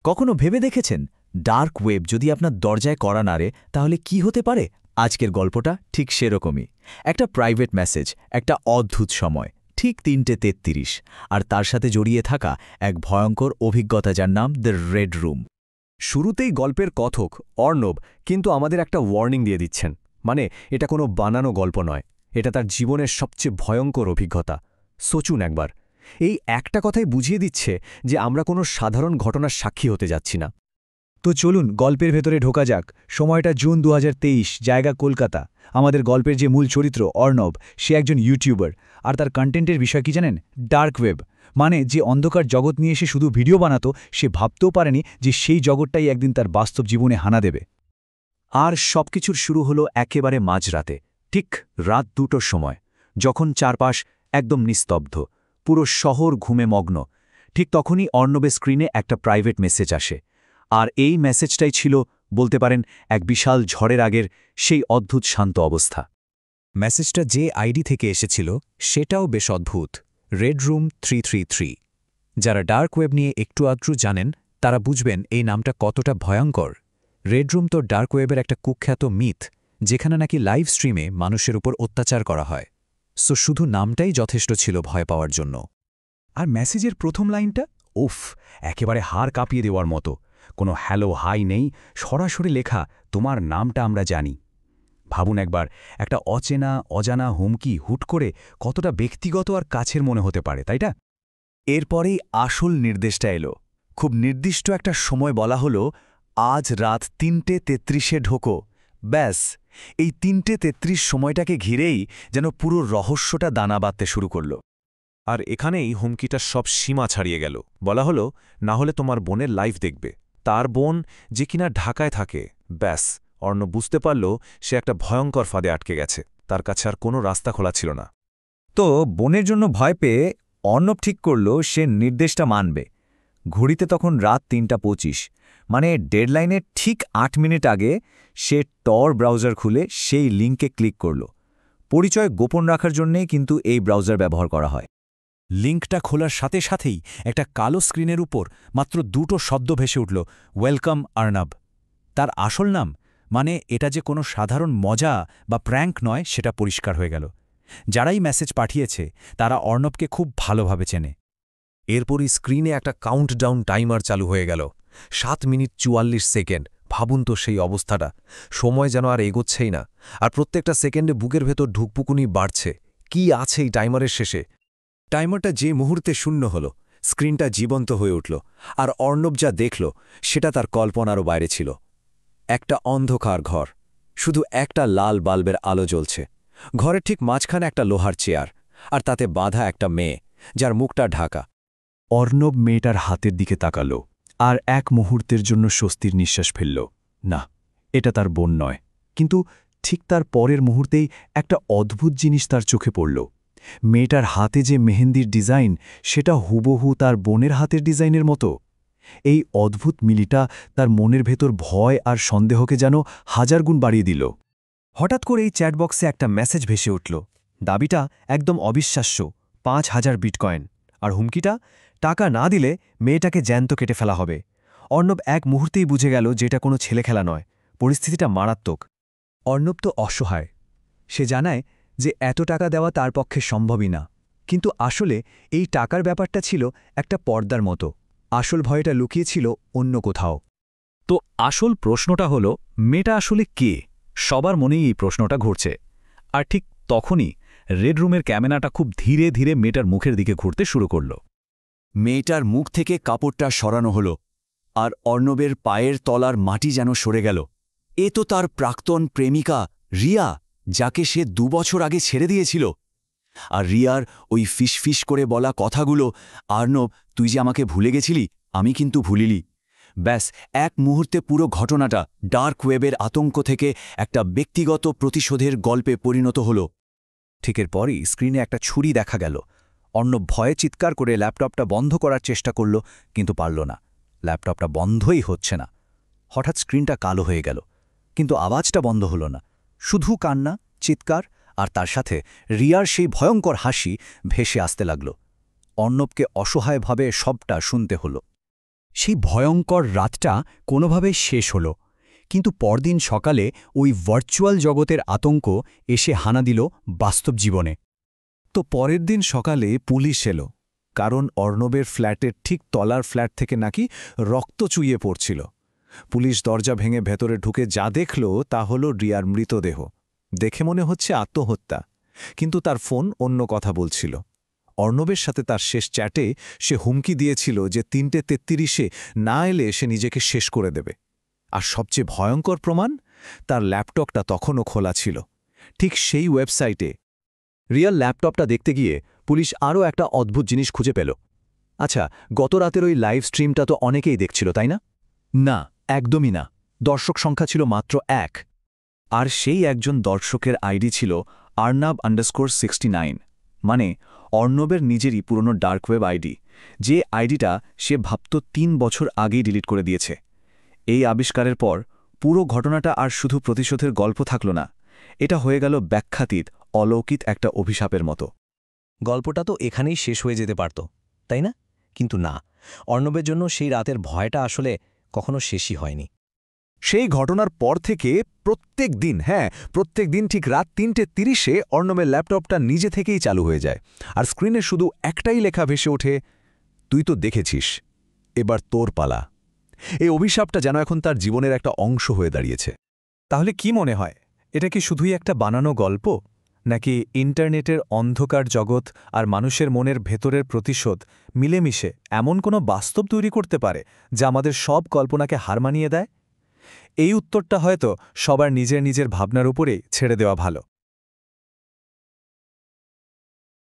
কখনো ভেবে দেখেছেন ডার্ক ওয়েব যদি আপনার দরজায় কড়া নাড়ে তাহলে কি হতে পারে? আজকের গল্পটা ঠিক সেরকমই। একটা প্রাইভেট মেসেজ, একটা অদ্ভুত সময়, ঠিক ৩:৩৩, আর তার সাথে জড়িয়ে থাকা এক ভয়ঙ্কর অভিজ্ঞতা যার নাম দ্য রেড রুম। শুরুতেই গল্পের কথক অর্ণব কিন্তু আমাদের একটা ওয়ার্নিং দিয়ে দিচ্ছেন। মানে এটা কোনো বানানো গল্প নয়, এটা তার জীবনের সবচেয়ে ভয়ঙ্কর অভিজ্ঞতা। সোচুন একবার, এই একটা কথাই বুঝিয়ে দিচ্ছে যে আমরা কোনো সাধারণ ঘটনার সাক্ষী হতে যাচ্ছি না। তো চলুন গল্পের ভেতরে ঢোকা যাক। সময়টা জুন ২০২৩, জায়গা কলকাতা। আমাদের গল্পের যে মূল চরিত্র অর্ণব, সে একজন ইউটিউবার, আর তার কন্টেন্টের বিষয় কি জানেন? Dark web. মানে যে অন্ধকার জগৎ নিয়ে সে শুধু ভিডিও বানাতো, সে ভাবতেও পারেনি যে সেই জগৎটাই একদিন তার বাস্তব জীবনে হানা দেবে। আর সবকিছুর শুরু হলো একেবারে মাঝরাতে, ঠিক রাত ২টোর সময়, যখন চারপাশ একদম নিস্তব্ধ, পুরো শহর ঘুমে মগ্ন। ঠিক তখনই অর্ণবের স্ক্রিনে একটা প্রাইভেট মেসেজ আসে। আর এই মেসেজটাই ছিল, বলতে পারেন, এক বিশাল ঝড়ের আগের সেই অদ্ভুত শান্ত অবস্থা। মেসেজটা যে আইডি থেকে এসেছিল সেটাও বেশ অদ্ভুত, রেড রুম 333। যারা ডার্ক ওয়েব নিয়ে একটু আধটু জানেন তারা বুঝবেন এই নামটা কতটা ভয়ঙ্কর। রেড রুম তো ডার্ক ওয়েবের একটা কুখ্যাত মিথ, যেখানে নাকি লাইভ স্ট্রিমে মানুষের উপর অত্যাচার করা হয়। সো শুধু নামটাই যথেষ্ট ছিল ভয় পাওয়ার জন্য। আর মেসেজের প্রথম লাইনটা, উফ, একেবারে হাড় কাঁপিয়ে দেওয়ার মতো। কোনো হ্যালো হাই নেই, সরাসরি লেখা, তোমার নামটা আমরা জানি। ভাবুন একবার, একটা অজানা হুমকি হুট করে কতটা ব্যক্তিগত আর কাছের মনে হতে পারে, তাই না? এরপরেই আসল নির্দেশটা এলো। খুব নির্দিষ্ট একটা সময় বলা হলো, আজ রাত ৩:৩৩-এ ঢোকো। ব্যাস, এই ৩:৩৩ সময়টাকে ঘিরেই যেন পুরো রহস্যটা দানা বাঁধতে শুরু করল। আর এখানেই হুমকিটার সব সীমা ছাড়িয়ে গেল। বলা হলো, না হলে তোমার বোনের লাইভ দেখবে। তার বোন যে কিনা ঢাকায় থাকে। ব্যাস, অর্ণব বুঝতে পারল সে একটা ভয়ঙ্কর ফাঁদে আটকে গেছে। তার কাছে আর কোনো রাস্তা খোলা ছিল না। তো বোনের জন্য ভয় পেয়ে অর্ণব ঠিক করল সে নির্দেশটা মানবে। ঘড়িতে তখন রাত ৩:২৫, মানে ডেডলাইনের ঠিক ৮ মিনিট আগে সে টর ব্রাউজার খুলে সেই লিঙ্কে ক্লিক করল। পরিচয় গোপন রাখার জন্যেই কিন্তু এই ব্রাউজার ব্যবহার করা হয়। লিঙ্কটা খোলার সাথে সাথেই একটা কালো স্ক্রিনের উপর মাত্র দুটো শব্দ ভেসে উঠল, ওয়েলকাম আর্নাব। তার আসল নাম, মানে এটা যে কোনো সাধারণ মজা বা প্র্যাঙ্ক নয়, সেটা পরিষ্কার হয়ে গেল। যারাই মেসেজ পাঠিয়েছে তারা অর্ণবকে খুব ভালোভাবে চেনে। এরপরই স্ক্রিনে একটা কাউন্টডাউন টাইমার চালু হয়ে গেল। ৭ মিনিট ৪৪ সেকেন্ড। ভাবুন তো সেই অবস্থাটা। সময় যেন আর এগোচ্ছেই না, আর প্রত্যেকটা সেকেন্ডে বুকের ভেতর ঢুকপুকুনি বাড়ছে। কি আছে এই টাইমারের শেষে? টাইমারটা যে মুহূর্তে শূন্য হল, স্ক্রিনটা জীবন্ত হয়ে উঠল, আর অর্ণব যা দেখল সেটা তার কল্পনারও বাইরে ছিল। একটা অন্ধকার ঘর, শুধু একটা লাল বাল্বের আলো জ্বলছে। ঘরের ঠিক মাঝখানে একটা লোহার চেয়ার, আর তাতে বাঁধা একটা মেয়ে, যার মুখটা ঢাকা। অর্ণব মেয়েটার হাতের দিকে তাকাল, আর এক মুহূর্তের জন্য স্বস্তির নিঃশ্বাস ফেলল। না, এটা তার বোন নয়। কিন্তু ঠিক তার পরের মুহূর্তেই একটা অদ্ভুত জিনিস তার চোখে পড়ল। মেয়েটার হাতে যে মেহেন্দির ডিজাইন, সেটা হুবহু তার বোনের হাতের ডিজাইনের মতো। এই অদ্ভুত মিলিটা তার মনের ভেতর ভয় আর সন্দেহকে যেন হাজার গুণ বাড়িয়ে দিল। হঠাৎ করে এই চ্যাটবক্সে একটা মেসেজ ভেসে উঠল। দাবিটা একদম অবিশ্বাস্য, ৫,০০০ বিটকয়েন। আর হুমকিটা, টাকা না দিলে মেয়েটাকে জ্যান্ত কেটে ফেলা হবে। অর্ণব এক মুহূর্তেই বুঝে গেল যে এটা কোনো ছেলে খেলা নয়, পরিস্থিতিটা মারাত্মক। অর্ণব তো অসহায়। সে জানায় যে এত টাকা দেওয়া তার পক্ষে সম্ভবই না। কিন্তু আসলে এই টাকার ব্যাপারটা ছিল একটা পর্দার মতো। আসল ভয়টা লুকিয়েছিল অন্য কোথাও। তো আসল প্রশ্নটা হলো, মেয়েটা আসলে কে? সবার মনেই এই প্রশ্নটা ঘুরছে। আর ঠিক তখনই রেড রুমের ক্যামেরাটা খুব ধীরে ধীরে মেয়েটার মুখের দিকে ঘুরতে শুরু করল। মেয়েটার মুখ থেকে কাপড়টা সরানো হলো, আর অর্ণবের পায়ের তলার মাটি যেন সরে গেল। এ তো তার প্রাক্তন প্রেমিকা রিয়া, যাকে সে ২ বছর আগে ছেড়ে দিয়েছিল। আর রিয়ার ওই ফিসফিস করে বলা কথাগুলো, আর্ণব, তুই যে আমাকে ভুলে গেছিলি, আমি কিন্তু ভুলিলি। ব্যাস, এক মুহূর্তে পুরো ঘটনাটা ডার্ক ওয়েবের আতঙ্ক থেকে একটা ব্যক্তিগত প্রতিশোধের গল্পে পরিণত হল। ঠিকের পরই স্ক্রিনে একটা ছুরি দেখা গেল। অর্ণব ভয়ে চিৎকার করে ল্যাপটপটা বন্ধ করার চেষ্টা করল, কিন্তু পারল না। ল্যাপটপটা বন্ধই হচ্ছে না। হঠাৎ স্ক্রিনটা কালো হয়ে গেল, কিন্তু আওয়াজটা বন্ধ হল না। শুধু কান্না, চিৎকার, আর তার সাথে রিয়ার সেই ভয়ঙ্কর হাসি ভেসে আসতে লাগল। অর্ণবকে অসহায়ভাবে সবটা শুনতে হল। সেই ভয়ঙ্কর রাতটা কোনোভাবে শেষ হলো, কিন্তু পরদিন সকালে ওই ভার্চুয়াল জগতের আতঙ্ক এসে হানা দিল বাস্তব জীবনে। তো পরের দিন সকালে পুলিশ এলো, কারণ অর্ণবের ফ্ল্যাটের ঠিক তলার ফ্ল্যাট থেকে নাকি রক্ত চুইয়ে পড়ছিল। পুলিশ দরজা ভেঙে ভেতরে ঢুকে যা দেখল তা হল রিয়ার মৃতদেহ। দেখে মনে হচ্ছে আত্মহত্যা, কিন্তু তার ফোন অন্য কথা বলছিল। অর্ণবের সাথে তার শেষ চ্যাটে সে হুমকি দিয়েছিল যে 3:33 না এলে সে নিজেকে শেষ করে দেবে। আর সবচেয়ে ভয়ঙ্কর প্রমাণ, তার ল্যাপটপটা তখনও খোলা ছিল, ঠিক সেই ওয়েবসাইটে। রিয়ার ল্যাপটপটা দেখতে গিয়ে পুলিশ আরও একটা অদ্ভুত জিনিস খুঁজে পেল। আচ্ছা, গত রাতের ওই লাইভ স্ট্রিমটা তো অনেকেই দেখছিল, তাই না? না, একদমই না। দর্শক সংখ্যা ছিল মাত্র 1। আর সেই একজন দর্শকের আইডি ছিল arnab_69, মানে অর্ণবের নিজেরই পুরনো ডার্ক ওয়েব আইডি, যে আইডিটা সে ভাবত 3 বছর আগেই ডিলিট করে দিয়েছে। এই আবিষ্কারের পর পুরো ঘটনাটা আর শুধু প্রতিশোধের গল্প থাকল না, এটা হয়ে গেল ব্যাখ্যাতীত অলৌকিক একটা অভিশাপের মতো। গল্পটা তো এখানেই শেষ হয়ে যেতে পারত, তাই না? কিন্তু না, অর্ণবের জন্য সেই রাতের ভয়টা আসলে কখনো শেষই হয়নি। সেই ঘটনার পর থেকে প্রত্যেক দিন ঠিক রাত 3:30 অর্ণবের ল্যাপটপটা নিজে থেকেই চালু হয়ে যায়, আর স্ক্রিনে শুধু একটাই লেখা ভেসে ওঠে, তুই তো দেখেছিস, এবার তোর পালা। এই অভিশাপটা যেন এখন তার জীবনের একটা অংশ হয়ে দাঁড়িয়েছে। তাহলে কি মনে হয়, এটা কি শুধুই একটা বানানো গল্প, নাকি ইন্টারনেটের অন্ধকার জগৎ আর মানুষের মনের ভেতরের প্রতিশোধ মিলেমিশে এমন কোনো বাস্তব তৈরি করতে পারে যা আমাদের সব কল্পনাকে হার মানিয়ে দেয়? এই উত্তরটা হয়তো সবার নিজের নিজের ভাবনার উপরেই ছেড়ে দেওয়া ভালো।